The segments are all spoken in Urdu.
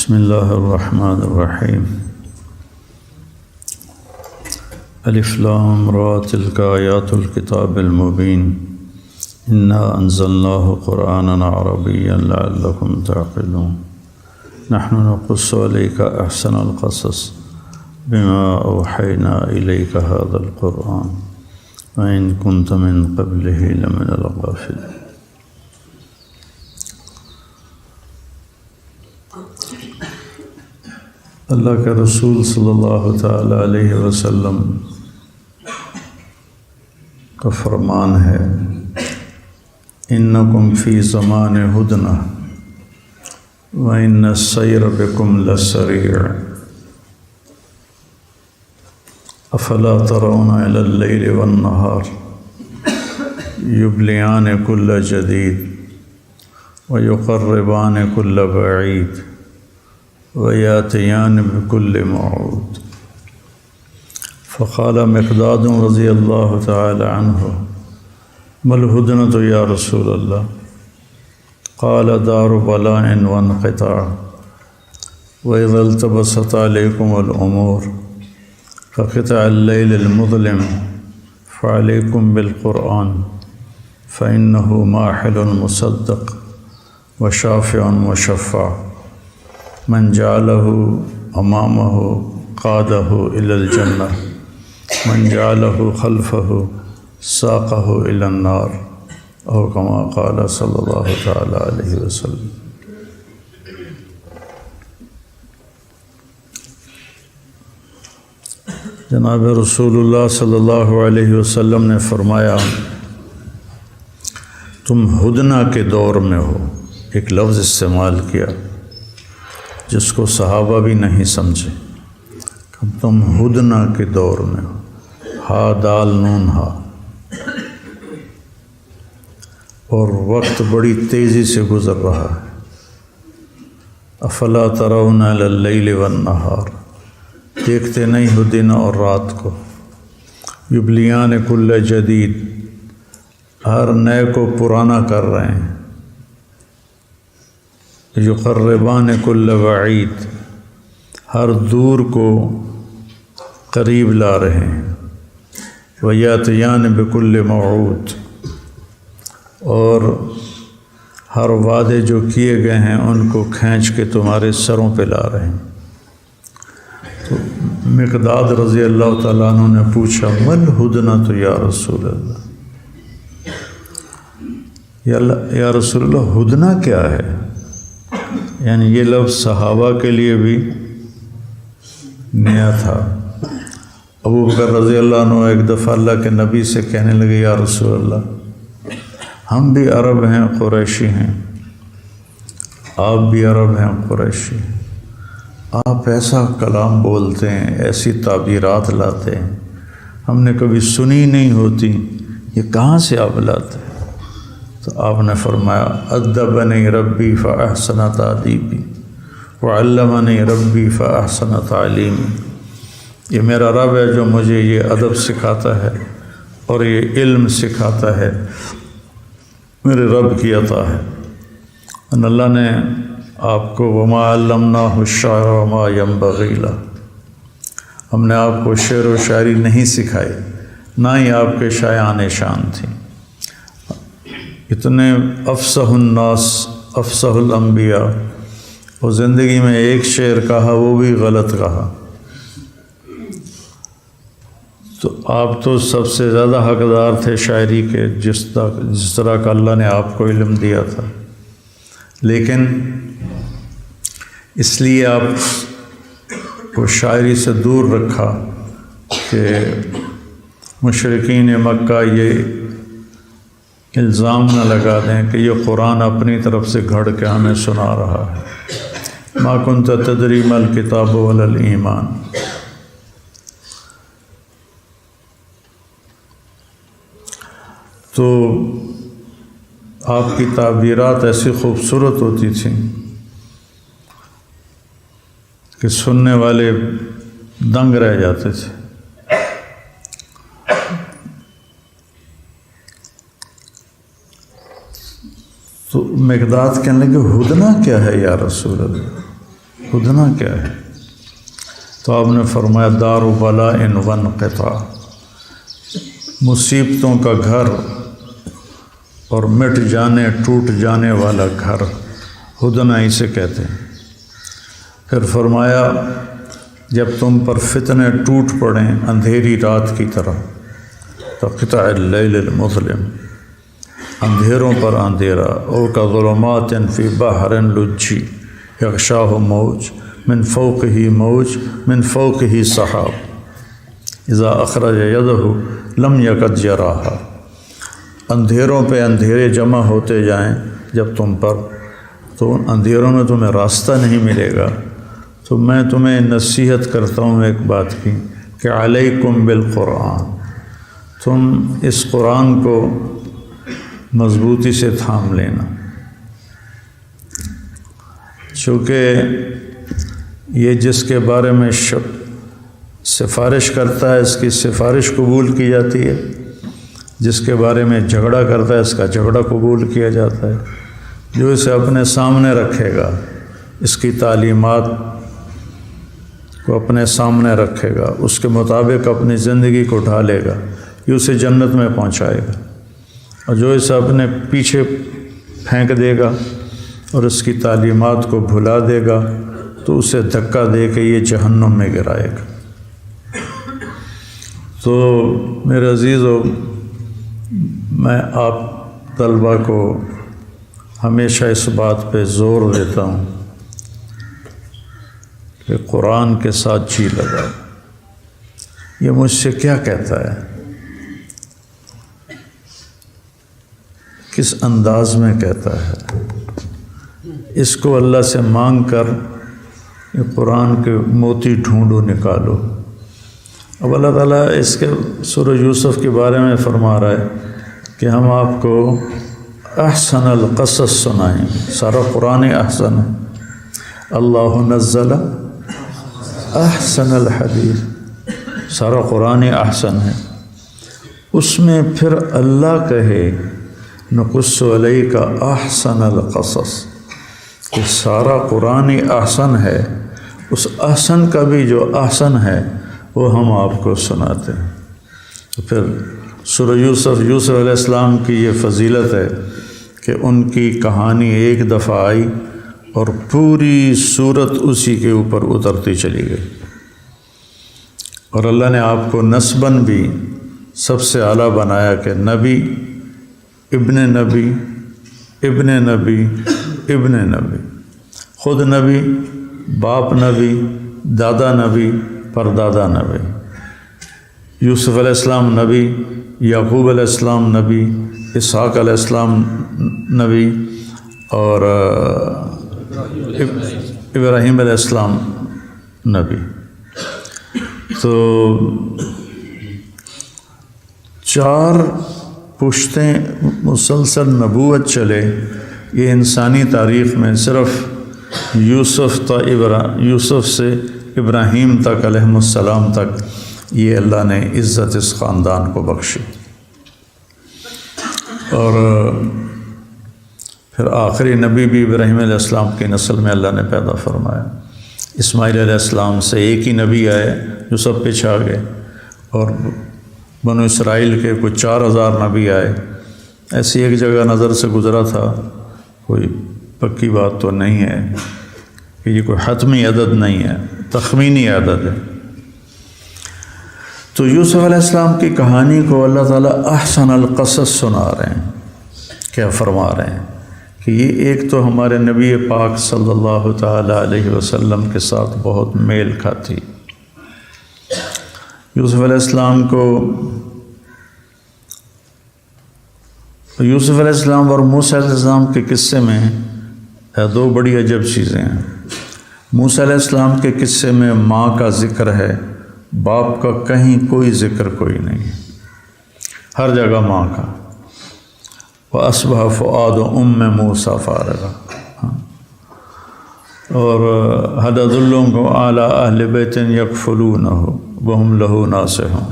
بسم اللہ الرحمن الرحیم الف لام را تلک آیات الکتاب المبین انا انزلناہ قرآنا عربیا لعلکم تعقلون نحن نقص علیک احسن القصص بما اوحینا الیک هذا القرآن وإن كنت من قبله لمن الغافلين. اللہ کے رسول صلی اللہ تعالی علیہ وسلم کا فرمان ہے انکم فی زمان ہدنہ وإن السیر بکم لسریع افلا ترون الی اللیل والنہار یبلیان کل جدید ویقربان کل بعید ویاتیان بکل موعود. فقال مقداد رضی اللہ تعالی عنہ ما الہدنۃ یا رسول اللہ قال دار بلاء وانقطاع وإذا التبست علیکم الامور فقطع اللیل المظلم فعلیکم بالقرآن فإنه ماحل مصدق وشافع مشفع من جعله امامه قاده الى الجنة من جعله خلفه ساقه الى النار او كما قال صلی اللہ تعالی علیہ وسلم. جناب رسول اللہ صلی اللہ علیہ وسلم نے فرمایا تم ہدنہ کے دور میں ہو. ایک لفظ استعمال کیا جس کو صحابہ بھی نہیں سمجھے کہ تم ہدنہ کے دور میں ہو. ہا دال نون ہا. اور وقت بڑی تیزی سے گزر رہا ہے. افلا ترون علی اللیل والنہار دیکھتے نہیں ہو دن اور رات کو. یبلیان کل جدید ہر نئے کو پرانا کر رہے ہیں. یقربان کل بعید ہر دور کو قریب لا رہے ہیں. ویاتیان بکل موعود اور ہر وعدے جو کیے گئے ہیں ان کو کھینچ کے تمہارے سروں پہ لا رہے ہیں. تو مقداد رضی اللہ تعالیٰ عنہ نے پوچھا مل ہدنۃ یا رسول اللہ یا رسول اللہ ہدنہ کیا ہے؟ یعنی یہ لفظ صحابہ کے لیے بھی نیا تھا. ابو بکر رضی اللہ عنہ ایک دفعہ اللہ کے نبی سے کہنے لگے یا رسول اللہ ہم بھی عرب ہیں قریشی ہیں آپ بھی عرب ہیں قریشی ہیں. آپ ایسا کلام بولتے ہیں ایسی تعبیرات لاتے ہیں ہم نے کبھی سنی نہیں ہوتی یہ کہاں سے آپ لاتے ہیں؟ تو آپ نے فرمایا ادبنی ربی فاحسن تادیبی وعلمنی ربی فاحسن تعلیمی. یہ میرا رب ہے جو مجھے یہ ادب سکھاتا ہے اور یہ علم سکھاتا ہے. میرے رب کی عطا ہے. ان اللہ نے آپ کو وما علمناہ الشعر وما ينبغی لہ ہم نے آپ کو شعر و شاعری نہیں سکھائی نہ ہی آپ کے شایان شان تھیں. اتنے افصح الناس افصح الانبیاء اور زندگی میں ایک شعر کہا وہ بھی غلط کہا. تو آپ تو سب سے زیادہ حقدار تھے شاعری کے جس طرح کا اللہ نے آپ کو علم دیا تھا. لیکن اس لیے آپ کو شاعری سے دور رکھا کہ مشرکین مکہ یہ الزام نہ لگا دیں کہ یہ قرآن اپنی طرف سے گھڑ کے ہمیں سنا رہا ہے. ما کنت تدری ما الکتاب ولا الایمان. تو آپ کی تعبیرات ایسی خوبصورت ہوتی تھیں کہ سننے والے دنگ رہ جاتے تھے. تو مقداد کہنے لگے ہدنہ کیا ہے یا رسول اللہ؟ ہدنہ کیا ہے؟ تو آپ نے فرمایا دار بلاء وانقطاع، مصیبتوں کا گھر اور مٹ جانے ٹوٹ جانے والا گھر، ہدنہ اسے کہتے ہیں۔ پھر فرمایا جب تم پر فتنے ٹوٹ پڑیں اندھیری رات کی طرح، تو قطع اللیل المظلم، اندھیروں پر اندھیرا، او کا ظلمات فی بحر لجی یغشاہ موج من فوقہ موج من فوقہ سحاب اذا اخرج یدہ لم یکد یراہا، اندھیروں پہ اندھیرے جمع ہوتے جائیں جب تم پر، تو ان اندھیروں میں تمہیں راستہ نہیں ملے گا۔ تو میں تمہیں نصیحت کرتا ہوں ایک بات کی کہ علیکم بالقرآن، تم اس قرآن کو مضبوطی سے تھام لینا، چونکہ یہ جس کے بارے میں سفارش کرتا ہے اس کی سفارش قبول کی جاتی ہے، جس کے بارے میں جھگڑا کرتا ہے اس کا جھگڑا قبول کیا جاتا ہے۔ جو اسے اپنے سامنے رکھے گا، اس کی تعلیمات کو اپنے سامنے رکھے گا، اس کے مطابق اپنی زندگی کو ڈھالے گا، یہ اسے جنت میں پہنچائے گا، اور جو اسے اپنے پیچھے پھینک دے گا اور اس کی تعلیمات کو بھلا دے گا تو اسے دھکا دے کے یہ جہنم میں گرائے گا۔ تو میرے عزیزو، میں آپ طلبہ کو ہمیشہ اس بات پہ زور دیتا ہوں کہ قرآن کے ساتھ جی لگاؤ۔ یہ مجھ سے کیا کہتا ہے، کس انداز میں کہتا ہے، اس کو اللہ سے مانگ کر یہ قرآن کے موتی ڈھونڈو نکالو۔ اب اللہ تعالیٰ اس کے سورہ یوسف کے بارے میں فرما رہا ہے کہ ہم آپ کو احسن القصص سنائیں گے۔ سارا قرآن احسن ہے، اللہ نزل احسن الحدیث، سارا قرآن احسن ہے۔ اس میں پھر اللہ کہے نقص علیک احسن القصص، کہ سارا قرآن احسن ہے، اس احسن کا بھی جو احسن ہے وہ ہم آپ کو سناتے ہیں۔ تو پھر سورہ یوسف علیہ السلام کی یہ فضیلت ہے کہ ان کی کہانی ایک دفعہ آئی اور پوری صورت اسی کے اوپر اترتی چلی گئی، اور اللہ نے آپ کو نسباً بھی سب سے اعلیٰ بنایا کہ نبی ابن نبی ابن نبی ابن نبی، خود نبی، باپ نبی، دادا نبی، پردادا نبی۔ یوسف علیہ السلام نبی، یعقوب علیہ السلام نبی، اسحاق علیہ السلام نبی، اور ابراہیم علیہ السلام نبی۔ تو 4 پشتیں مسلسل نبوت چلے، یہ انسانی تاریخ میں صرف یوسف سے ابراہیم تک علیہ السلام تک یہ اللہ نے عزت اس خاندان کو بخشی۔ اور پھر آخری نبی بھی ابراہیم علیہ السلام کی نسل میں اللہ نے پیدا فرمایا۔ اسماعیل علیہ السلام سے ایک ہی نبی آئے جو سب پہ چھا گئے، اور بنو اسرائیل کے کچھ 4000 نبی آئے۔ ایسی ایک جگہ نظر سے گزرا تھا، کوئی پکی بات تو نہیں ہے کہ یہ کوئی حتمی عدد نہیں ہے، تخمینی عدد ہے۔ تو یوسف علیہ السلام کی کہانی کو اللہ تعالیٰ احسن القصص سنا رہے ہیں، کیا فرما رہے ہیں کہ یہ ایک تو ہمارے نبی پاک صلی اللہ تعالیٰ علیہ وسلم کے ساتھ بہت میل کھاتی۔ یوسف علیہ السلام کو، یوسف علیہ السلام اور موسیٰ علیہ السلام کے قصے میں 2 بڑی عجب چیزیں ہیں۔ موسیٰ علیہ السلام کے قصے میں ماں کا ذکر ہے، باپ کا کہیں کوئی ذکر کوئی نہیں، ہر جگہ ماں کا۔ وَأَصْبَحَ فُؤَادُ أُمِّ مُوسَىٰ فَارِغًا، اور هَلْ أَدُلُّكُمْ عَلَىٰ أَهْلِ بَيْتٍ يَكْفُلُونَهُ وَهُمْ لَهُ نَاصِحُونَ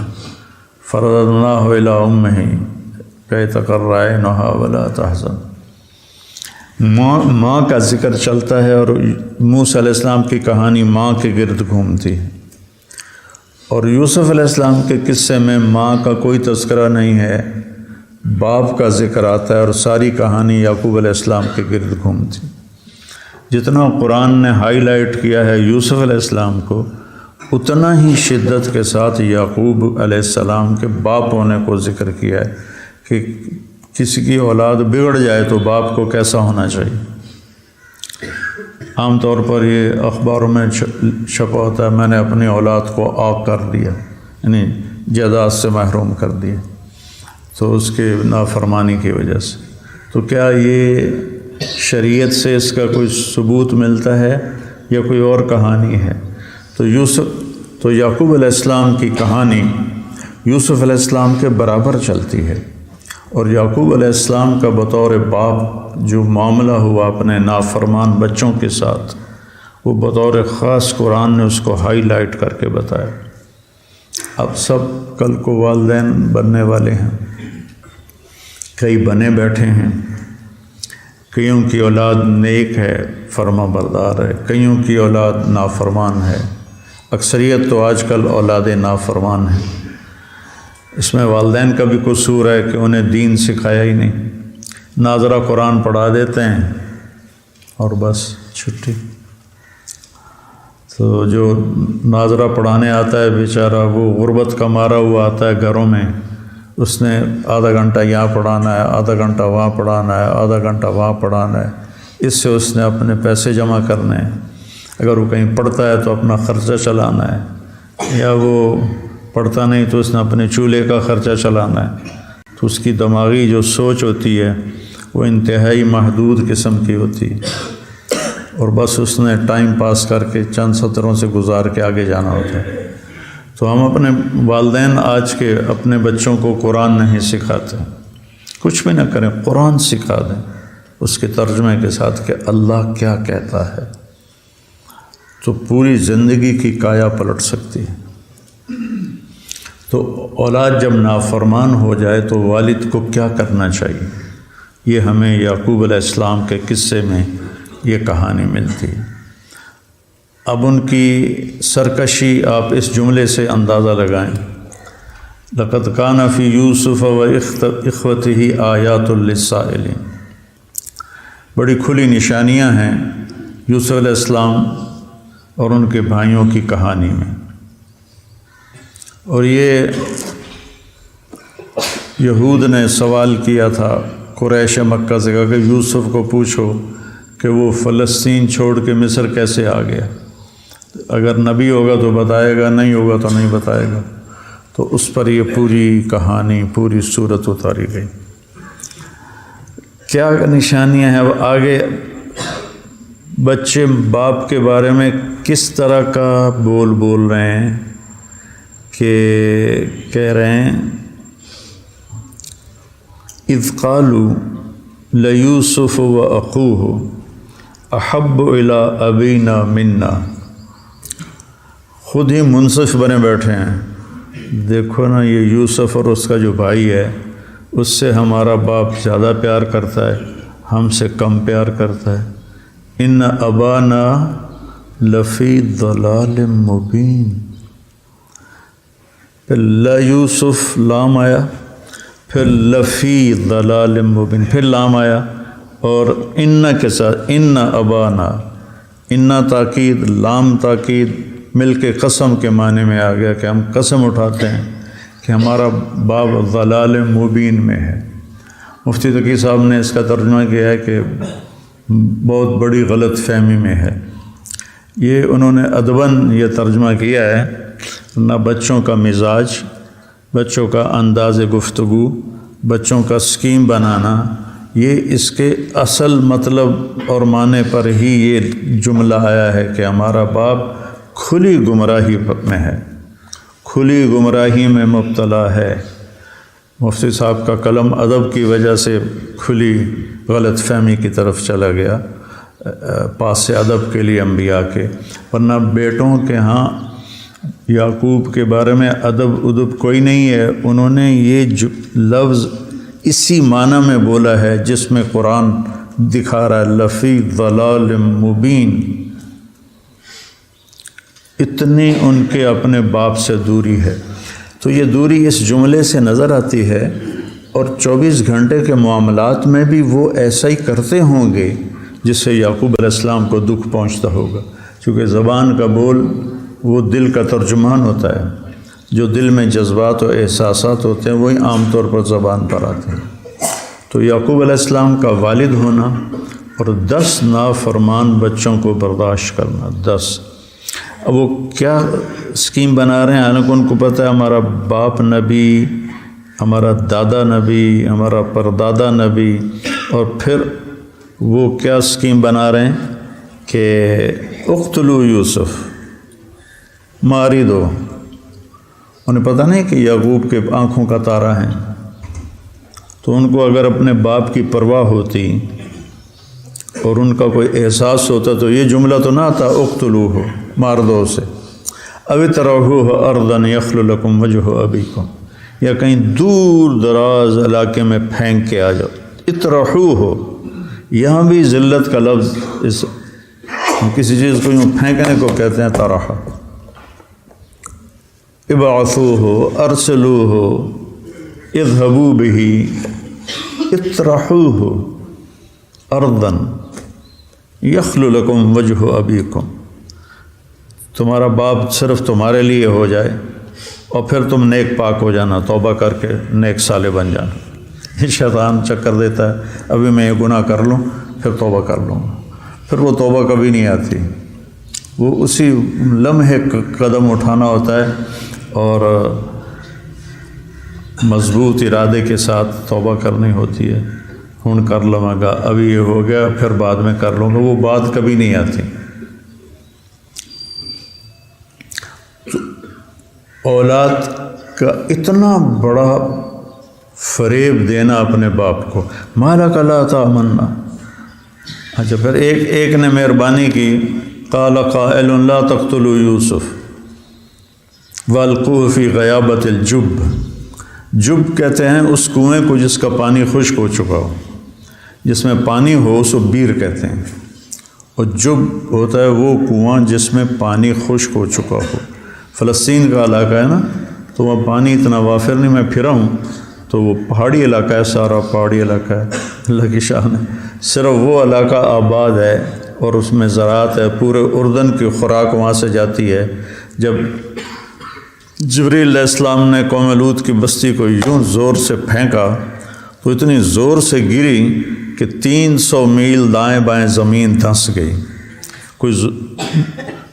فَرَدَدْنَاهُ إِلَىٰ أُمِّهِ كَيْ تَقَرَّ عَيْنُهَا وَلَا تَحْزَنَ۔ ماں کا ذکر چلتا ہے، اور موسیٰ علیہ السلام کی کہانی ماں کے گرد گھومتی ہے، اور یوسف علیہ السلام کے قصے میں ماں کا کوئی تذکرہ نہیں ہے، باپ کا ذکر آتا ہے، اور ساری کہانی یعقوب علیہ السلام کے گرد گھومتی۔ جتنا قرآن نے ہائی لائٹ کیا ہے یوسف علیہ السلام کو، اتنا ہی شدت کے ساتھ یعقوب علیہ السلام کے باپ ہونے کو ذکر کیا ہے کہ کسی کی اولاد بگڑ جائے تو باپ کو کیسا ہونا چاہیے۔ عام طور پر یہ اخباروں میں چھپا ہوتا ہے، میں نے اپنی اولاد کو عاق کر دیا، یعنی جائیداد سے محروم کر دیا، تو اس کے نافرمانی کی وجہ سے۔ تو کیا یہ شریعت سے اس کا کوئی ثبوت ملتا ہے یا کوئی اور کہانی ہے؟ تو یعقوب علیہ السلام کی کہانی یوسف علیہ السلام کے برابر چلتی ہے، اور یعقوب علیہ السلام کا بطور باپ جو معاملہ ہوا اپنے نافرمان بچوں کے ساتھ، وہ بطور خاص قرآن نے اس کو ہائی لائٹ کر کے بتایا۔ اب سب کل کو والدین بننے والے ہیں، کئی بنے بیٹھے ہیں، کئیوں کی اولاد نیک ہے، فرما بردار ہے، کئیوں کی اولاد نافرمان ہے، اکثریت تو آج کل اولاد نافرمان ہیں۔ اس میں والدین کا بھی قصور ہے کہ انہیں دین سکھایا ہی نہیں، ناظرہ قرآن پڑھا دیتے ہیں اور بس چھٹی۔ تو جو ناظرہ پڑھانے آتا ہے بیچارہ، وہ غربت کا مارا ہوا آتا ہے گھروں میں، اس نے آدھا گھنٹہ یہاں پڑھانا ہے، آدھا گھنٹہ وہاں پڑھانا ہے، آدھا گھنٹہ وہاں پڑھانا ہے، اس سے اس نے اپنے پیسے جمع کرنے ہیں۔ اگر وہ کہیں پڑھتا ہے تو اپنا خرچہ چلانا ہے، یا وہ پڑھتا نہیں تو اس نے اپنے چولہے کا خرچہ چلانا ہے۔ تو اس کی دماغی جو سوچ ہوتی ہے وہ انتہائی محدود قسم کی ہوتی ہے، اور بس اس نے ٹائم پاس کر کے چند سطروں سے گزار کے آگے جانا ہوتا ہے۔ تو ہم اپنے والدین آج کے اپنے بچوں کو قرآن نہیں سکھاتے، کچھ بھی نہ کریں، قرآن سکھا دیں اس کے ترجمے کے ساتھ کہ اللہ کیا کہتا ہے، تو پوری زندگی کی کایا پلٹ سکتی ہے۔ تو اولاد جب نافرمان ہو جائے تو والد کو کیا کرنا چاہیے، یہ ہمیں یعقوب علیہ السلام کے قصے میں یہ کہانی ملتی ہے۔ اب ان کی سرکشی آپ اس جملے سے اندازہ لگائیں، لقد کان فی یوسف و اخوتہ آیات للسائلین۔ بڑی کھلی نشانیاں ہیں یوسف علیہ السلام اور ان کے بھائیوں کی کہانی میں، اور یہ یہود نے سوال کیا تھا قریش مکہ سے، کہا کہ یوسف کو پوچھو کہ وہ فلسطین چھوڑ کے مصر کیسے آ گیا، اگر نبی ہوگا تو بتائے گا، نہیں ہوگا تو نہیں بتائے گا۔ تو اس پر یہ پوری کہانی، پوری صورت اتاری گئی۔ کیا نشانیاں ہیں؟ آگے بچے باپ کے بارے میں کس طرح کا بول رہے ہیں کہ کہہ رہے ہیں اذ قالوا لیوسف و اخوہ احب الی ابینا منا۔ خود ہی منصف بنے بیٹھے ہیں، دیکھو نا یہ یوسف اور اس کا جو بھائی ہے اس سے ہمارا باپ زیادہ پیار کرتا ہے، ہم سے کم پیار کرتا ہے۔ ان ابانا لفی ضلال مبین، پھر لا یوسف لام آیا، پھر لفی ضلال مبین، پھر لام آیا، اور ان کے ساتھ ان ابانا، ان تاکید، لام تاکید مل کے قسم کے معنی میں آ گیا کہ ہم قسم اٹھاتے ہیں کہ ہمارا باپ ضلال مبین میں ہے۔ مفتی تقی صاحب نے اس کا ترجمہ کیا ہے کہ بہت بڑی غلط فہمی میں ہے۔ یہ انہوں نے ادباً یہ ترجمہ کیا ہے، نہ بچوں کا مزاج، بچوں کا انداز گفتگو، بچوں کا سکیم بنانا، یہ اس کے اصل مطلب اور معنی پر ہی یہ جملہ آیا ہے کہ ہمارا باپ کھلی گمراہی میں ہے، کھلی گمراہی میں مبتلا ہے۔ مفتی صاحب کا قلم ادب کی وجہ سے کھلی غلط فہمی کی طرف چلا گیا، پاس ادب کے لیے انبیاء کے، ورنہ بیٹوں کے ہاں یعقوب کے بارے میں ادب کوئی نہیں ہے۔ انہوں نے یہ لفظ اسی معنی میں بولا ہے جس میں قرآن دکھا رہا ہے، لفی ضلال مبین، اتنی ان کے اپنے باپ سے دوری ہے۔ تو یہ دوری اس جملے سے نظر آتی ہے، اور 24 گھنٹے کے معاملات میں بھی وہ ایسا ہی کرتے ہوں گے جس سے یعقوب علیہ السلام کو دکھ پہنچتا ہوگا، کیونکہ زبان کا بول وہ دل کا ترجمان ہوتا ہے، جو دل میں جذبات و احساسات ہوتے ہیں وہی عام طور پر زبان پر آتے ہیں۔ تو یعقوب علیہ السلام کا والد ہونا اور 10 نافرمان بچوں کو برداشت کرنا، 10۔ اب وہ کیا اسکیم بنا رہے ہیں؟ حالانکہ ان کو پتہ ہے ہمارا باپ نبی، ہمارا دادا نبی، ہمارا پردادا نبی، اور پھر وہ کیا اسکیم بنا رہے ہیں کہ اقتلوا یوسف، ماری دو۔ انہیں پتہ نہیں کہ یعقوب کے آنکھوں کا تارا ہے، تو ان کو اگر اپنے باپ کی پرواہ ہوتی اور ان کا کوئی احساس ہوتا تو یہ جملہ تو نہ آتا اقتلوہ، مار دو اسے، او اطرحوہ ارضا یخل لکم وجہ ابیکم، یا کہیں دور دراز علاقے میں پھینک کے آ جاؤ۔ اطرحوہ، یہاں بھی ذلت کا لفظ، اس کسی چیز کو یوں پھینکنے کو کہتے ہیں طرح۔ ابعثوہ ارسلوہ اذهبوا به اطرحوہ ارضا یخل لکم وجہ ابیکم، تمہارا باپ صرف تمہارے لیے ہو جائے اور پھر تم نیک پاک ہو جانا، توبہ کر کے نیک صالح بن جانا۔ یہ شیطان چکر دیتا ہے، ابھی میں یہ گناہ کر لوں پھر توبہ کر لوں گا، پھر وہ توبہ کبھی نہیں آتی، وہ اسی لمحے قدم اٹھانا ہوتا ہے اور مضبوط ارادے کے ساتھ توبہ کرنی ہوتی ہے۔ ہن کر لوں گا، ابھی یہ ہو گیا پھر بعد میں کر لوں گا، وہ بات کبھی نہیں آتی۔ اولاد کا اتنا بڑا فریب دینا اپنے باپ کو، مالک لا تامنا۔ اچھا پھر ایک نے مہربانی کی، قال قائل لا تقتلوا یوسف والقوہ فی غیابت الجب۔ جب کہتے ہیں اس کنویں کو جس کا پانی خشک ہو چکا ہو، جس میں پانی ہو اس کو بیر کہتے ہیں، اور جب ہوتا ہے وہ کنواں جس میں پانی خشک ہو چکا ہو۔ فلسطین کا علاقہ ہے نا، تو وہاں پانی اتنا وافر نہیں، میں پھرا ہوں تو وہ پہاڑی علاقہ ہے، سارا پہاڑی علاقہ ہے، اللہ کی شان ہے، صرف وہ علاقہ آباد ہے اور اس میں زراعت ہے، پورے اردن کی خوراک وہاں سے جاتی ہے۔ جب جبریل علیہ السلام نے قوم لوط کی بستی کو یوں زور سے پھینکا تو اتنی زور سے گری کہ 300 میل دائیں بائیں زمین دھنس گئی۔ کوئی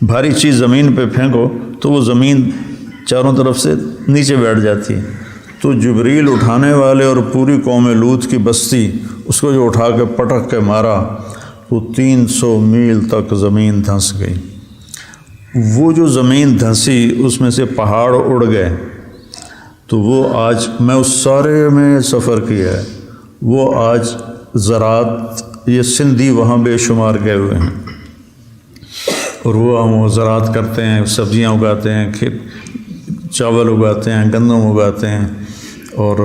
بھاری چیز زمین پہ پھینکو تو وہ زمین چاروں طرف سے نیچے بیٹھ جاتی ہے، تو جبریل اٹھانے والے اور پوری قوم لوط کی بستی اس کو جو اٹھا کے پٹک کے مارا تو 300 میل تک زمین دھنس گئی۔ وہ جو زمین دھنسی اس میں سے پہاڑ اڑ گئے، تو وہ آج میں اس سارے میں سفر کیا ہے، وہ آج زراعت، یہ سندھی وہاں بے شمار گئے ہوئے ہیں، اور وہ زراعت کرتے ہیں، سبزیاں اگاتے ہیں، چاول اگاتے ہیں، گندم اگاتے ہیں، اور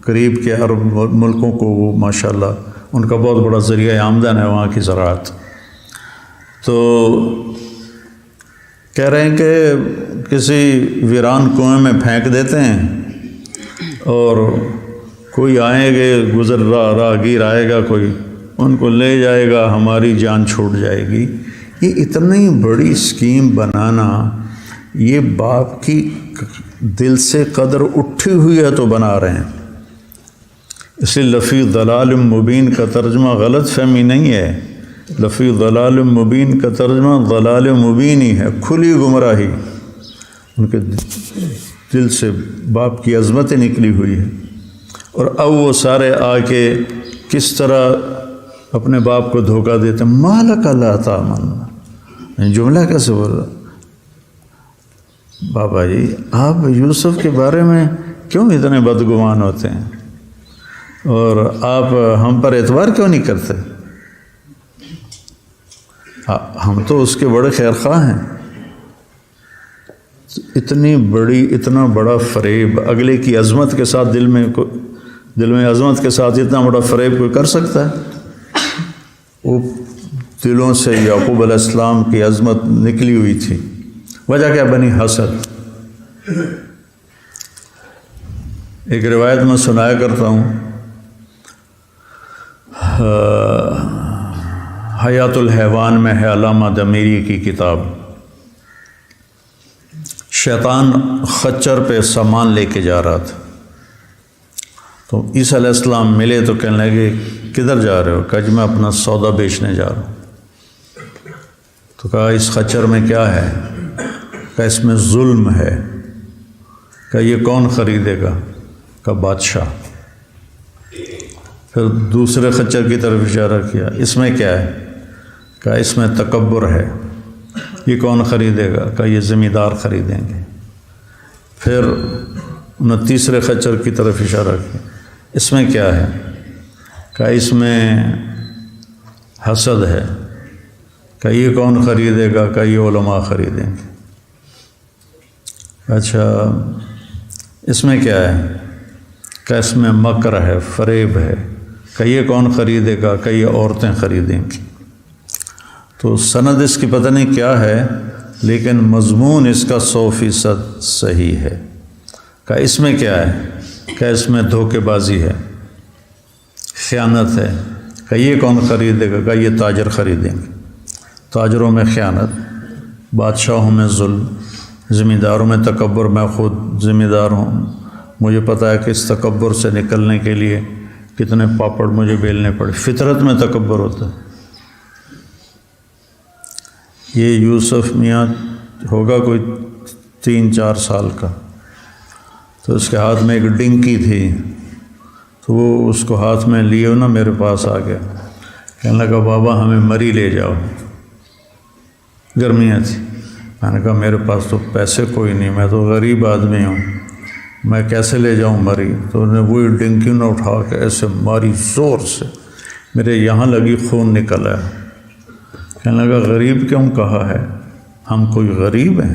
قریب کے عرب ملکوں کو وہ ماشاءاللہ ان کا بہت بڑا ذریعہ آمدن ہے وہاں کی زراعت۔ تو کہہ رہے ہیں کہ کسی ویران کنویں میں پھینک دیتے ہیں اور کوئی آئیں گے، گزر راہگیر آئے گا، کوئی ان کو لے جائے گا، ہماری جان چھوٹ جائے گی۔ یہ اتنی بڑی اسکیم بنانا، یہ باپ کی دل سے قدر اٹھی ہوئی ہے تو بنا رہے ہیں۔ اس لیے لفی ضلال مبین کا ترجمہ غلط فہمی نہیں ہے، لفی ضلال مبین کا ترجمہ ضلال مبین ہی ہے، کھلی گمراہی، ان کے دل سے باپ کی عظمتیں نکلی ہوئی ہے۔ اور اب وہ سارے آ کے کس طرح اپنے باپ کو دھوکہ دیتے ہیں، مالک لا تامنا، جملہ کیسے بول رہا؟ بابا جی آپ یوسف کے بارے میں کیوں اتنے بدگمان ہوتے ہیں، اور آپ ہم پر اعتبار کیوں نہیں کرتے؟ ہم تو اس کے بڑے خیر خواہ ہیں۔ اتنا بڑا فریب اگلے کی عظمت کے ساتھ، دل میں عظمت کے ساتھ اتنا بڑا فریب کوئی کر سکتا ہے؟ وہ دلوں سے یعقوب علیہ السلام کی عظمت نکلی ہوئی تھی. وجہ کیا بنی؟ حسد. ایک روایت میں سنایا کرتا ہوں، حیات الحیوان میں ہے علامہ دمیری کی کتاب. شیطان خچر پہ سامان لے کے جا رہا تھا، تو عیسیٰ علیہ السلام ملے تو کہنے لگے کدھر جا رہے ہو؟ کہا جی میں اپنا سودا بیچنے جا رہا ہوں. تو کہا اس خچر میں کیا ہے؟ کہا اس میں ظلم ہے. کہا یہ کون خریدے گا؟ کہا بادشاہ. پھر دوسرے خچر کی طرف اشارہ کیا، اس میں کیا ہے؟ کہا اس میں تکبر ہے. یہ کون خریدے گا؟ کہا یہ زمیندار خریدیں گے. پھر انہوں نے تیسرے خچر کی طرف اشارہ کیا، اس میں کیا ہے؟ کہا اس میں حسد ہے. کہا یہ کون خریدے گا؟ کہا یہ علماء خریدیں گے. اچھا اس میں کیا ہے؟ کہا اس میں مکر ہے، فریب ہے. کہا یہ کون خریدے گا؟ کہا یہ عورتیں خریدیں گی. تو سند اس کی پتہ نہیں کیا ہے، لیکن مضمون اس کا 100% صحیح ہے. کہا اس میں کیا ہے؟ کہا اس میں دھوکے بازی ہے، خیانت ہے. کہا یہ کون خریدے گا؟ کہا یہ تاجر خریدیں گے. تاجروں میں خیانت، بادشاہوں میں ظلم، ذمہ میں تکبر. میں خود ذمہ دار ہوں، مجھے پتہ ہے کہ اس تکبر سے نکلنے کے لیے کتنے پاپڑ مجھے بیلنے پڑے. فطرت میں تکبر ہوتا ہے. یہ یوسف میاں ہوگا کوئی 3-4 سال کا، تو اس کے ہاتھ میں ایک ڈنکی تھی، تو وہ اس کو ہاتھ میں لیے نا میرے پاس آ گیا. کہنے لگا بابا ہمیں مری لے جاؤ. گرمیاں تھی. میں نے کہا میرے پاس تو پیسے کوئی نہیں، میں تو غریب آدمی ہوں، میں کیسے لے جاؤں مری؟ تو انہوں نے وہی ڈنکی نہ اٹھا کے ایسے ماری زور سے، میرے یہاں لگی، خون نکل آیا. کہنے لگا غریب کیوں کہا ہے؟ ہم کوئی غریب ہیں؟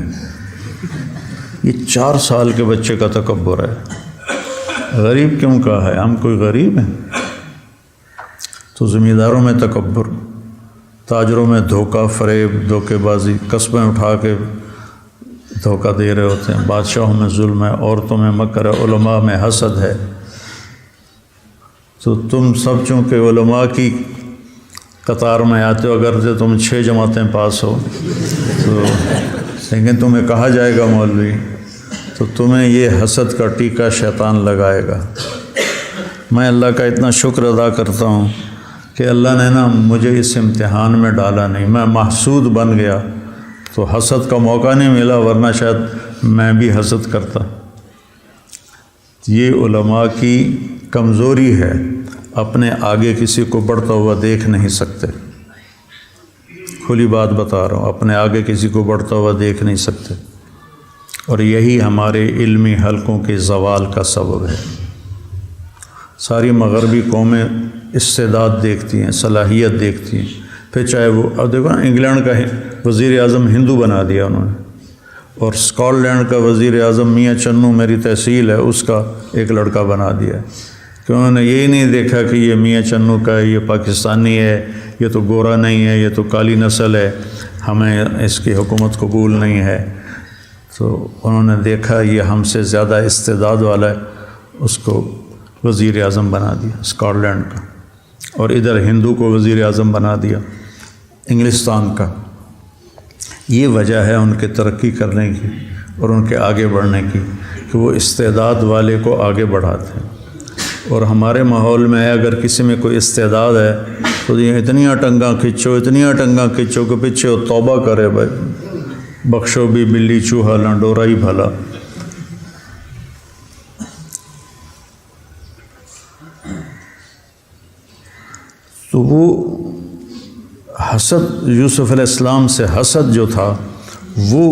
یہ 4 سال کے بچے کا تکبر ہے. غریب کیوں کہا ہے؟ ہم کوئی غریب ہیں؟ تو زمینداروں میں تکبر، تاجروں میں دھوکہ، فریب، دھوکے بازی، قسمیں اٹھا کے دھوکہ دے رہے ہوتے ہیں. بادشاہوں میں ظلم ہے، عورتوں میں مکر ہے، علماء میں حسد ہے. تو تم سب چونکہ علماء کی قطار میں آتے ہو، اگر سے تم 6 جماعتیں پاس ہو تو لیکن تمہیں کہا جائے گا مولوی، تو تمہیں یہ حسد کا ٹیکہ شیطان لگائے گا. میں اللہ کا اتنا شکر ادا کرتا ہوں کہ اللہ نے نا مجھے اس امتحان میں ڈالا نہیں. میں محسود بن گیا تو حسد کا موقع نہیں ملا، ورنہ شاید میں بھی حسد کرتا. یہ علماء کی کمزوری ہے، اپنے آگے کسی کو بڑھتا ہوا دیکھ نہیں سکتے. کھلی بات بتا رہا ہوں، اپنے آگے کسی کو بڑھتا ہوا دیکھ نہیں سکتے. اور یہی ہمارے علمی حلقوں کے زوال کا سبب ہے. ساری مغربی قومیں استعداد دیکھتی ہیں، صلاحیت دیکھتی ہیں. پھر چاہے وہ اب دیکھو نا، انگلینڈ کا وزیر اعظم ہندو بنا دیا انہوں نے، اور اسکاٹ لینڈ کا وزیر اعظم میاں چنو، میری تحصیل ہے، اس کا ایک لڑکا بنا دیا. کہ انہوں نے یہی نہیں دیکھا کہ یہ میاں چنو کا ہے، یہ پاکستانی ہے، یہ تو گورا نہیں ہے، یہ تو کالی نسل ہے، ہمیں اس کی حکومت قبول نہیں ہے. تو انہوں نے دیکھا یہ ہم سے زیادہ استعداد والا ہے، اس کو وزیر اعظم بنا دیا اسکاٹ لینڈ کا. اور ادھر ہندو کو وزیر اعظم بنا دیا انگلستان کا. یہ وجہ ہے ان کے ترقی کرنے کی اور ان کے آگے بڑھنے کی، کہ وہ استعداد والے کو آگے بڑھاتے ہیں. اور ہمارے ماحول میں ہے، اگر کسی میں کوئی استعداد ہے تو یہ اتنی ٹنگاں کھینچو، اتنی ٹنگاں کھینچو کہ پیچھے وہ توبہ کرے، بھائی بخشو بھی بلی چوہا نہ ڈورا ہی بھلا. تو وہ حسد، یوسف علیہ السلام سے حسد جو تھا، وہ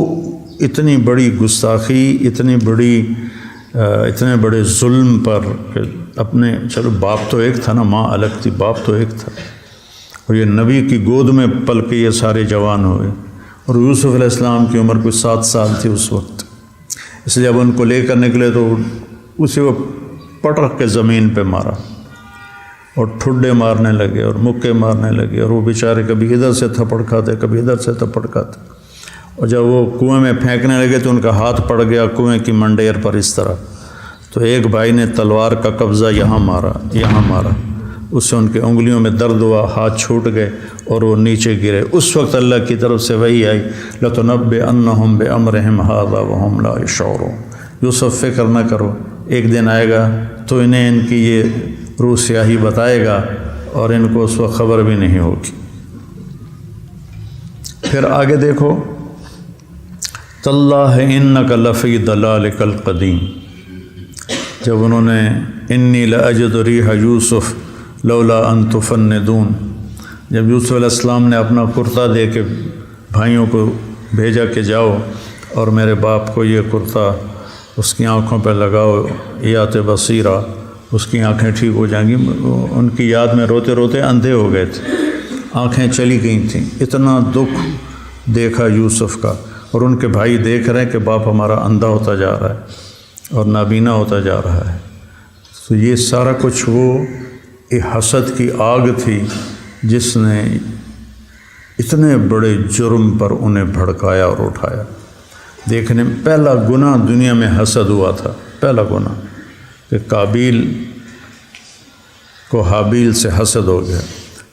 اتنی بڑی گستاخی، اتنے بڑے ظلم پر، اپنے چلو باپ تو ایک تھا نا، ماں الگ تھی، باپ تو ایک تھا، اور یہ نبی کی گود میں پل کے یہ سارے جوان ہوئے. اور یوسف علیہ السلام کی عمر کوئی 7 سال تھی اس وقت. اس لیے اب ان کو لے کر نکلے تو اسے وہ پٹک کے زمین پہ مارا. اور ٹھڈے مارنے لگے اور مکے مارنے لگے، اور وہ بیچارے کبھی ادھر سے تھپڑ کھاتے کبھی ادھر سے تھپڑ کھاتے، اور جب وہ کنویں میں پھینکنے لگے تو ان کا ہاتھ پڑ گیا کنویں کی منڈیر پر اس طرح، تو ایک بھائی نے تلوار کا قبضہ یہاں مارا، اس سے ان کے انگلیوں میں درد ہوا، ہاتھ چھوٹ گئے اور وہ نیچے گرے۔ اس وقت اللہ کی طرف سے وحی آئی، لَتُنَبِّئَنَّهُم بِأَمْرِهِمْ هَٰذَا وَهُمْ لَا يَشْعُرُونَ، یوسف فکر نہ کرو، ایک دن آئے گا تو انہیں ان کی یہ روح سیاہی بتائے گا اور ان کو اس وقت خبر بھی نہیں ہوگی۔ پھر آگے دیکھو، تَاللَّهِ إِنَّكَ لَفِي ضَلَالِكَ الْقَدِيمِ، جب انہوں نے إِنِّي لَأَجِدُ رِيحَ يُوسُف لولا ان تفندون، جب یوسف علیہ السلام نے اپنا کرتا دے کے بھائیوں کو بھیجا کہ جاؤ اور میرے باپ کو یہ کرتا اس کی آنکھوں پہ لگاؤ، یات بصیرہ، اس کی آنکھیں ٹھیک ہو جائیں گی، ان کی یاد میں روتے روتے اندھے ہو گئے تھے، آنکھیں چلی گئی تھیں، اتنا دکھ دیکھا یوسف کا، اور ان کے بھائی دیکھ رہے ہیں کہ باپ ہمارا اندھا ہوتا جا رہا ہے اور نابینا ہوتا جا رہا ہے۔ تو یہ سارا کچھ وہ حسد کی آگ تھی جس نے اتنے بڑے جرم پر انہیں بھڑکایا اور اٹھایا۔ دیکھنے میں پہلا گناہ دنیا میں حسد ہوا تھا، پہلا گناہ کہ قابیل کو حابیل سے حسد ہو گیا،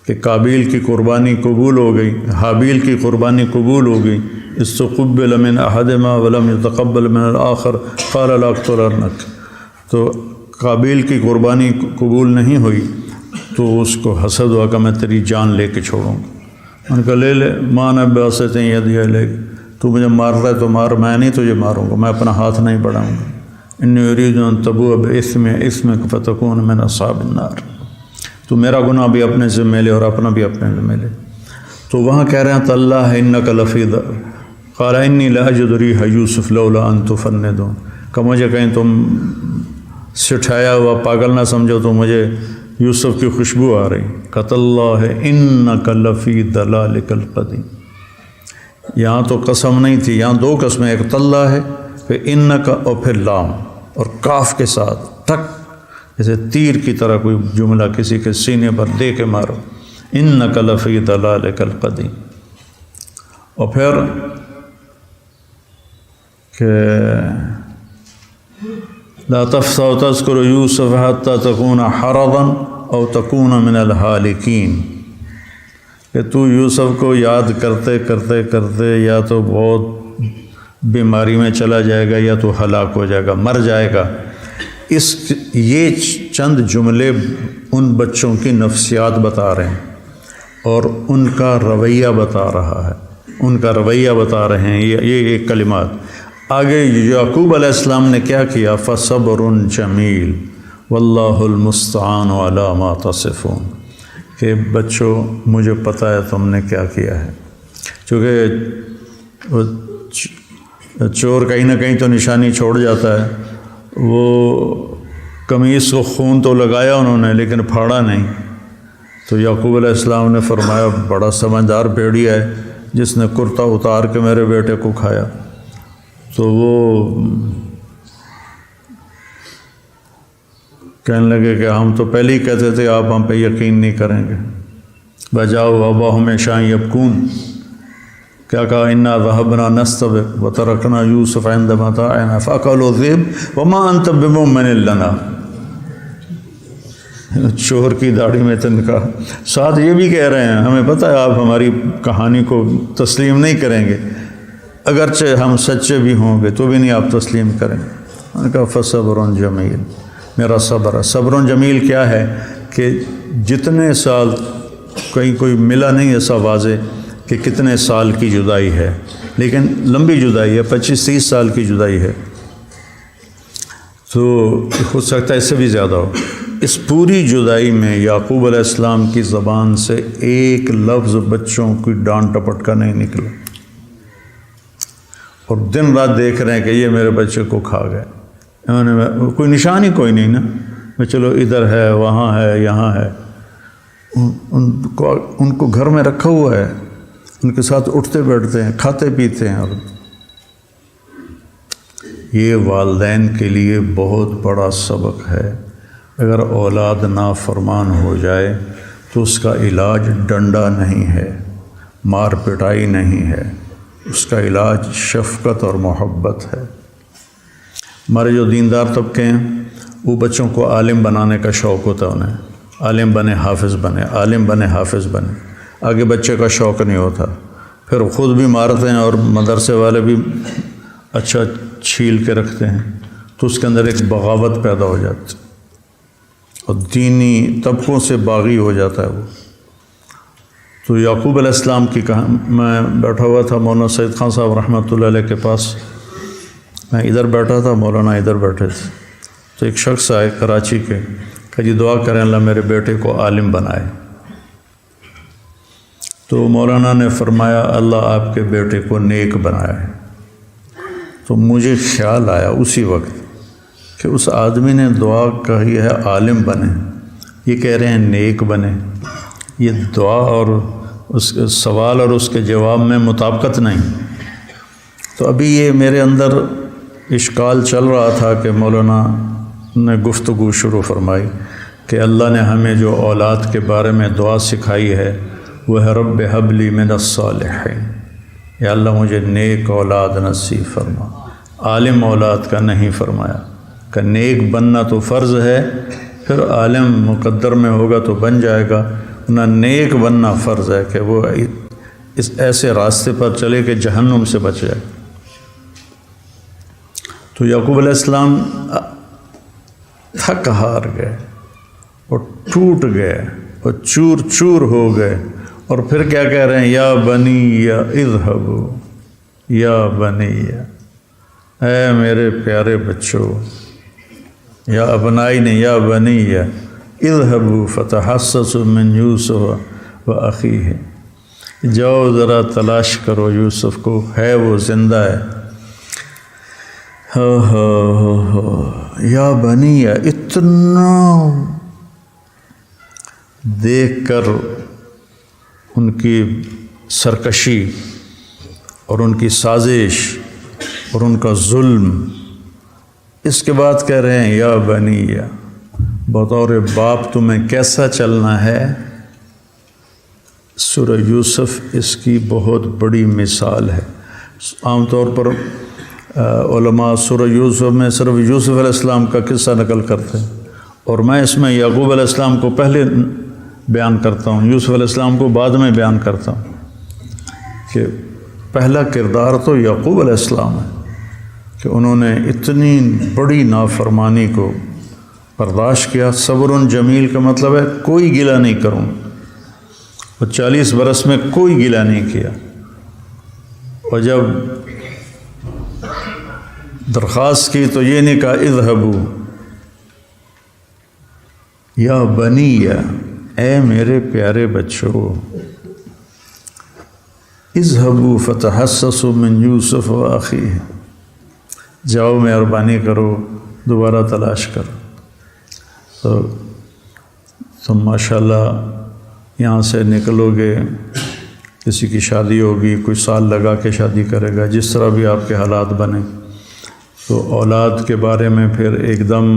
کہ قابیل کی قربانی قبول ہو گئی، حابیل کی قربانی قبول ہو گئی، استقبل من احدہما ولم يتقبل من الآخر قال لاقتلنک، تو قابیل کی قربانی قبول نہیں ہوئی تو اس کو حسد ہوا کہ میں تیری جان لے کے چھوڑوں گا۔ ان کا لے لے، ماں نے باسطیں یدی الیک، تو مجھے مار رہا ہے تو مار، میں نہیں تجھے ماروں گا، میں اپنا ہاتھ نہیں بڑھاؤں گا۔ انی ارید ان تبوء باسمک فتکون من اصحاب النار، تو میرا گناہ بھی اپنے ذمہ لے اور اپنا بھی اپنے ذمہ لے۔ تو وہاں کہہ رہے ہیں تاللہ انک لفی قال انی لاجد ریح یوسف لولا ان تفندون، کہ مجھے کہیں تم سٹھایا ہوا پاگل نہ سمجھو تو مجھے یوسف کی خوشبو آ رہی۔ قَتَ اللَّهِ إِنَّكَ لَفِي ضَلَالِكَ الْقَدِيمِ، یہاں تو قسم نہیں تھی، یہاں دو قسمیں، ایک تاللہ ہے، پھر انک اور پھر لام، اور کاف کے ساتھ ٹک، جیسے تیر کی طرح کوئی جملہ کسی کے سینے پر دے کے مارو، انک لفی ضلالک القدیم۔ اور پھر کہ لا تفتح تذکر یوسف حتی تکون حرضا او تکون من الحالکین، کہ تو یوسف کو یاد کرتے کرتے کرتے یا تو بہت بیماری میں چلا جائے گا یا تو ہلاک ہو جائے گا، مر جائے گا۔ یہ چند جملے ان بچوں کی نفسیات بتا رہے ہیں اور ان کا رویہ بتا رہا ہے، ان کا رویہ بتا رہے ہیں یہ کلمات۔ آگے یعقوب علیہ السلام نے کیا کیا؟ فصبر جمیل واللہ المستعان علی ما تصفون، کہ بچوں مجھے پتہ ہے تم نے کیا کیا ہے، چونکہ چور کہیں نہ کہیں تو نشانی چھوڑ جاتا ہے، وہ قمیص کو خون تو لگایا انہوں نے لیکن پھاڑا نہیں، تو یعقوب علیہ السلام نے فرمایا بڑا سمجھدار بھیڑیا ہے جس نے کرتا اتار کے میرے بیٹے کو کھایا۔ تو وہ کہنے لگے کہ ہم تو پہلے ہی کہتے تھے آپ ہم پہ یقین نہیں کریں گے۔ بجاؤ اباہم عشاء یبکون، کیا کہا؟ انا ذهبنا نستبق وترکنا یوسف عند متاعنا فاکلوا الذئب وما انت بمؤمن لنا، چور کی داڑھی میں تنکا، ساتھ یہ بھی کہہ رہے ہیں ہمیں پتہ ہے آپ ہماری کہانی کو تسلیم نہیں کریں گے، اگرچہ ہم سچے بھی ہوں گے تو بھی نہیں آپ تسلیم کریں گے۔ میں نے کہا فصبر جمیل، میرا صبر ہے۔ صبر جمیل کیا ہے کہ جتنے سال، کہیں کوئی ملا نہیں ایسا واضح کہ کتنے سال کی جدائی ہے، لیکن لمبی جدائی ہے، 25-30 سال کی جدائی ہے، تو ہو سکتا ہے اس سے بھی زیادہ ہو۔ اس پوری جدائی میں یعقوب علیہ السلام کی زبان سے ایک لفظ بچوں کی ڈانٹ ٹپٹ کا نہیں نکلا، اور دن رات دیکھ رہے ہیں کہ یہ میرے بچے کو کھا گئے۔ انہوں نے کوئی نشان ہی کوئی نہیں نا، میں چلو ادھر ہے وہاں ہے یہاں ہے، ان کو گھر میں رکھا ہوا ہے، ان کے ساتھ اٹھتے بیٹھتے ہیں، کھاتے پیتے ہیں، اور یہ والدین کے لیے بہت بڑا سبق ہے۔ اگر اولاد نافرمان ہو جائے تو اس کا علاج ڈنڈا نہیں ہے، مار پٹائی نہیں ہے، اس کا علاج شفقت اور محبت ہے۔ ہمارے جو دیندار طبقے ہیں وہ بچوں کو عالم بنانے کا شوق ہوتا ہے، انہیں عالم بنے حافظ بنے، عالم بنے حافظ بنے، آگے بچے کا شوق نہیں ہوتا، پھر خود بھی مارتے ہیں اور مدرسے والے بھی اچھا چھیل کے رکھتے ہیں، تو اس کے اندر ایک بغاوت پیدا ہو جاتی اور دینی طبقوں سے باغی ہو جاتا ہے وہ۔ تو یعقوب علیہ السلام کی میں بیٹھا ہوا تھا مولانا سید خان صاحب رحمۃ اللہ علیہ کے پاس، میں ادھر بیٹھا تھا، مولانا ادھر بیٹھے تھے، تو ایک شخص آئے کراچی کے، کہ جی دعا کریں اللہ میرے بیٹے کو عالم بنائے۔ تو مولانا نے فرمایا اللہ آپ کے بیٹے کو نیک بنائے۔ تو مجھے خیال آیا اسی وقت کہ اس آدمی نے دعا کہی ہے عالم بنے، یہ کہہ رہے ہیں نیک بنے، یہ دعا اور اس سوال اور اس کے جواب میں مطابقت نہیں۔ تو ابھی یہ میرے اندر اشکال چل رہا تھا کہ مولانا نے گفتگو شروع فرمائی کہ اللہ نے ہمیں جو اولاد کے بارے میں دعا سکھائی ہے وہ ہے رب ہب لی من الصالحین، یا اللہ مجھے نیک اولاد نصیب فرما۔ عالم اولاد کا نہیں فرمایا کہ نیک بننا تو فرض ہے، پھر عالم مقدر میں ہوگا تو بن جائے گا، نہ نیک بننا فرض ہے کہ وہ اس ایسے راستے پر چلے کہ جہنم سے بچ جائے۔ تو یعقوب علیہ السلام تھک ہار گئے اور ٹوٹ گئے اور چور چور ہو گئے، اور پھر کیا کہہ رہے ہیں یا بنی یا اذهبوا، یا بنی، اے میرے پیارے بچوں، یا ابنائی نے یا بنی اذهبوا فتحسسوا من یوسف و اخیہ، جاؤ ذرا تلاش کرو یوسف کو، ہے وہ زندہ ہے۔ یا بنی، اتنا دیکھ کر ان کی سرکشی اور ان کی سازش اور ان کا ظلم، اس کے بعد کہہ رہے ہیں یا بنی، بطور باپ تمہیں کیسا چلنا ہے۔ سورہ یوسف اس کی بہت بڑی مثال ہے۔ عام طور پر علماء سورہ یوسف میں صرف یوسف علیہ السلام کا قصہ نقل کرتے ہیں، اور میں اس میں یعقوب علیہ السلام کو پہلے بیان کرتا ہوں، یوسف علیہ السلام کو بعد میں بیان کرتا ہوں، کہ پہلا کردار تو یعقوب علیہ السلام ہے کہ انہوں نے اتنی بڑی نافرمانی کو برداشت کیا۔ صبر جمیل کا مطلب ہے کوئی گلہ نہیں کروں، اور 40 برس میں کوئی گلہ نہیں کیا، اور جب درخواست کی تو یہ نہیں کہا اذهبوا یا بنی، اے میرے پیارے بچوں، اذهبوا فتحسسوا من یوسف و اخیہ، جاؤ مہربانی کرو دوبارہ تلاش کرو۔ تو ماشاءاللہ یہاں سے نکلو گے، کسی کی شادی ہوگی، کوئی سال لگا کے شادی کرے گا، جس طرح بھی آپ کے حالات بنے، تو اولاد کے بارے میں پھر ایک دم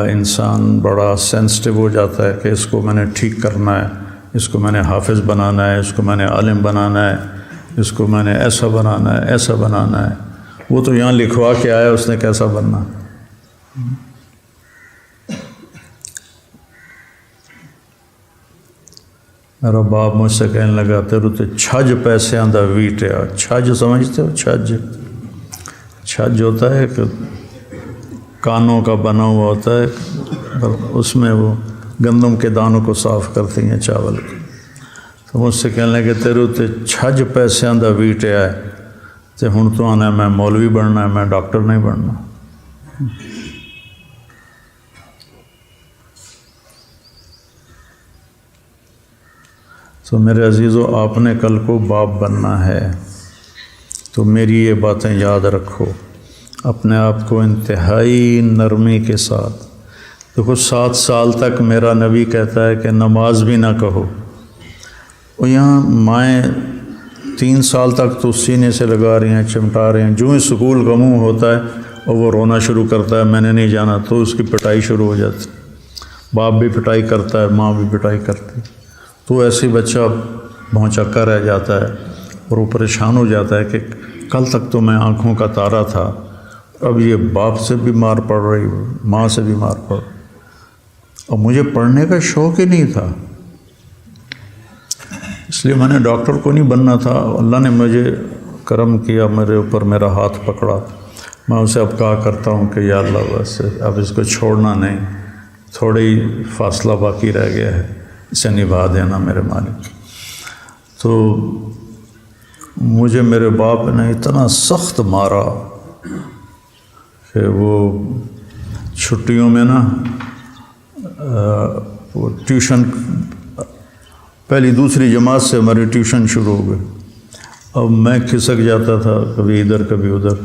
انسان بڑا سینسٹیو ہو جاتا ہے کہ اس کو میں نے ٹھیک کرنا ہے، اس کو میں نے حافظ بنانا ہے، اس کو میں نے عالم بنانا ہے، اس کو میں نے ایسا بنانا ہے، ایسا بنانا ہے۔ وہ تو یہاں لکھوا کے آیا، اس نے کیسا بننا۔ میرا باپ مجھ سے کہنے لگا تیرے تو چھج پیسے آندہ ویٹیا۔ چھج سمجھتے ہو؟ چھج ہوتا ہے کہ کانوں کا بنا ہوا ہوتا ہے، اس میں وہ گندم کے دانوں کو صاف کرتی ہیں، چاول کو۔ تو مجھ سے کہنے لگے تیرے تے چھج پیسے آندہ ویٹیا ہے، تو ہن تو آنا میں مولوی بننا ہے، میں ڈاکٹر نہیں بننا۔ تو میرے عزیزو، آپ نے کل کو باپ بننا ہے تو میری یہ باتیں یاد رکھو، اپنے آپ کو انتہائی نرمی کے ساتھ۔ دیکھو 7 سال تک میرا نبی کہتا ہے کہ نماز بھی نہ کہو، اور یہاں مائیں 3 سال تک تو سینے سے لگا رہی ہیں، چمٹا رہی ہیں، جو ہی سکول کا منہ ہوتا ہے اور وہ رونا شروع کرتا ہے میں نے نہیں جانا، تو اس کی پٹائی شروع ہو جاتی۔ باپ بھی پٹائی کرتا ہے، ماں بھی پٹائی کرتی، تو ایسے بچہ بھونچکا رہ جاتا ہے اور وہ پریشان ہو جاتا ہے کہ کل تک تو میں آنکھوں کا تارا تھا، اب یہ باپ سے بھی مار پڑ رہی، ماں سے بھی مار پڑ رہی، اور مجھے پڑھنے کا شوق ہی نہیں تھا، اس لیے میں نے ڈاکٹر کو نہیں بننا تھا۔ اللہ نے مجھے کرم کیا، میرے اوپر میرا ہاتھ پکڑا، میں اسے اب کہا کرتا ہوں کہ یا اللہ بس اب اس کو چھوڑنا نہیں، تھوڑی فاصلہ باقی رہ گیا ہے، اسے نبھا دینا میرے مالک۔ تو مجھے میرے باپ نے اتنا سخت مارا کہ وہ چھٹیوں میں نا وہ ٹیوشن، پہلی دوسری جماعت سے ہماری ٹیوشن شروع ہو گئی، اب میں کھسک جاتا تھا کبھی ادھر کبھی ادھر،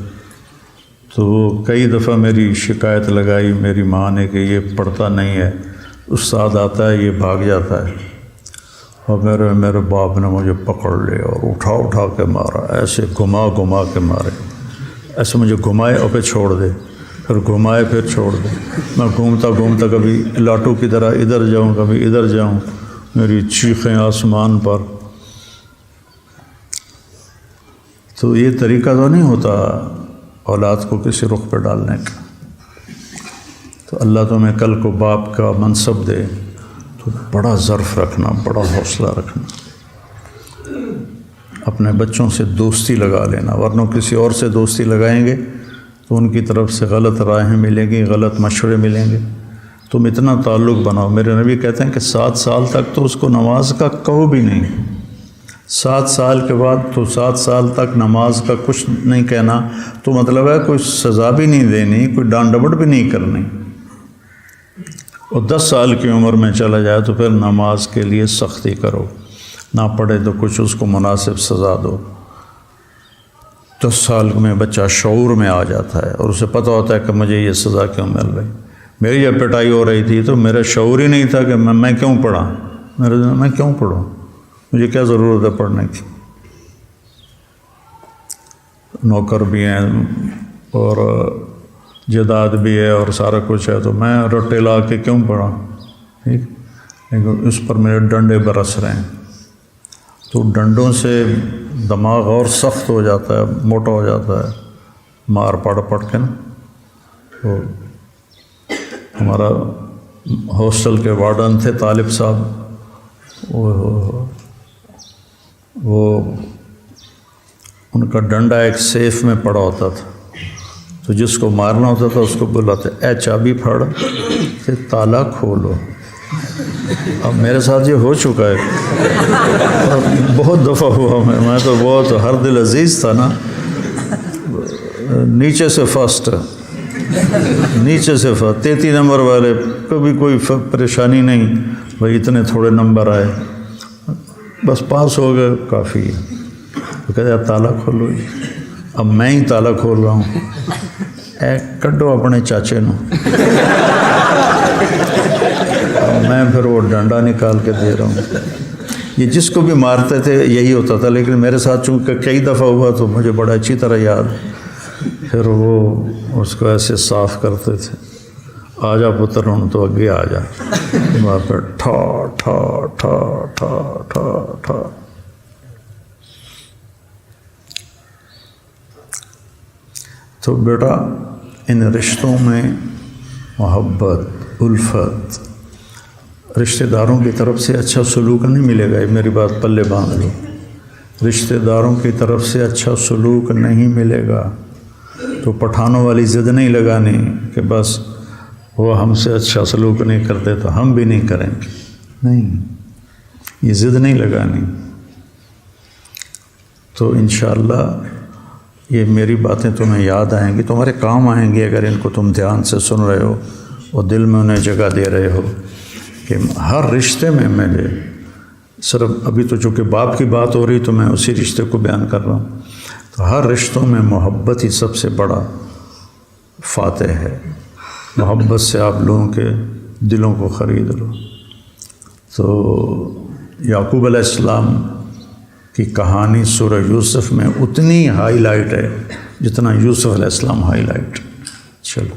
تو وہ کئی دفعہ میری شکایت لگائی میری ماں نے کہ یہ پڑھتا نہیں ہے، استاد آتا ہے یہ بھاگ جاتا ہے، اور میرے باپ نے مجھے پکڑ لیا اور اٹھا کے مارا، ایسے گھما کے مارے، ایسے مجھے گھمائے اور پھر چھوڑ دے، پھر گھمائے پھر چھوڑ دے، میں گھومتا کبھی لاٹو کی طرح ادھر جاؤں کبھی ادھر جاؤں، میری چیخیں آسمان پر۔ تو یہ طریقہ تو نہیں ہوتا اولاد کو کسی رخ پہ ڈالنے کا۔ تو اللہ تمہیں کل کو باپ کا منصب دے تو بڑا ظرف رکھنا، بڑا حوصلہ رکھنا، اپنے بچوں سے دوستی لگا لینا، ورنہ کسی اور سے دوستی لگائیں گے تو ان کی طرف سے غلط رائیں ملیں گی، غلط مشورے ملیں گے۔ تم اتنا تعلق بناؤ، میرے نبی کہتے ہیں کہ 7 سال تک تو اس کو نماز کا کہو بھی نہیں، 7 سال کے بعد تو 7 سال تک نماز کا کچھ نہیں کہنا، تو مطلب ہے کوئی سزا بھی نہیں دینی، کوئی ڈانٹ ڈپٹ بھی نہیں کرنی، اور 10 سال کی عمر میں چلا جائے تو پھر نماز کے لیے سختی کرو، نہ پڑھے تو کچھ اس کو مناسب سزا دو۔ 10 سال میں بچہ شعور میں آ جاتا ہے اور اسے پتہ ہوتا ہے کہ مجھے یہ سزا کیوں مل رہی، میری جب پٹائی ہو رہی تھی تو میرا شعور ہی نہیں تھا کہ میں کیوں پڑھا، میں کیوں پڑھوں، مجھے کیا ضرورت ہے پڑھنے کی، نوکر بھی ہیں اور جائیداد بھی ہے اور سارا کچھ ہے، تو میں رٹے لا کے کیوں پڑھا، ٹھیک، لیکن اس پر میرے ڈنڈے برس رہے ہیں، تو ڈنڈوں سے دماغ اور سخت ہو جاتا ہے، موٹا ہو جاتا ہے، مار پڑ کے نا۔ تو ہمارا ہاسٹل کے وارڈن تھے طالب صاحب، وہ ان کا ڈنڈا ایک سیف میں پڑا ہوتا تھا، تو جس کو مارنا ہوتا تھا اس کو بلاتے اے چابی پھاڑ کہ تالا کھولو۔ اب میرے ساتھ یہ ہو چکا ہے، بہت دفعہ ہوا، میں تو بہت ہر دل عزیز تھا نا، نیچے سے فرسٹ، نیچے سے 33 نمبر والے، کبھی کوئی پریشانی نہیں، بھائی اتنے تھوڑے نمبر آئے، بس پاس ہو گئے کافی ہے۔ تو کہتے ہیں تالا کھولو جی، اب میں ہی تالا کھول رہا ہوں، اے کڈو اپنے چاچے نو، میں پھر وہ ڈنڈا نکال کے دے رہا ہوں۔ یہ جس کو بھی مارتے تھے یہی ہوتا تھا، لیکن میرے ساتھ چونکہ کئی دفعہ ہوا تو مجھے بڑا اچھی طرح یاد، پھر وہ اس کو ایسے صاف کرتے تھے، آ جا پتر ہوں تو اگے آ جا، وہاں پہ ٹھا ٹھا ٹھا ٹھا ٹھا ٹھا۔ تو بیٹا ان رشتوں میں محبت، الفت، رشتہ داروں کی طرف سے اچھا سلوک نہیں ملے گا، یہ میری بات پلے باندھ لو، رشتہ داروں کی طرف سے اچھا سلوک نہیں ملے گا، تو پٹھانوں والی ضد نہیں لگانی کہ بس وہ ہم سے اچھا سلوک نہیں کرتے تو ہم بھی نہیں کریں گے، نہیں، یہ ضد نہیں لگانی۔ تو انشاءاللہ یہ میری باتیں تمہیں یاد آئیں گی، تمہارے کام آئیں گی اگر ان کو تم دھیان سے سن رہے ہو اور دل میں انہیں جگہ دے رہے ہو، کہ ہر رشتے میں ملے۔ صرف ابھی تو چونکہ باپ کی بات ہو رہی تو میں اسی رشتے کو بیان کر رہا ہوں، تو ہر رشتوں میں محبت ہی سب سے بڑا فاتح ہے، محبت سے آپ لوگوں کے دلوں کو خرید لو۔ تو یعقوب علیہ السلام کی کہانی سورہ یوسف میں اتنی ہائی لائٹ ہے جتنا یوسف علیہ السلام ہائی لائٹ۔ چلو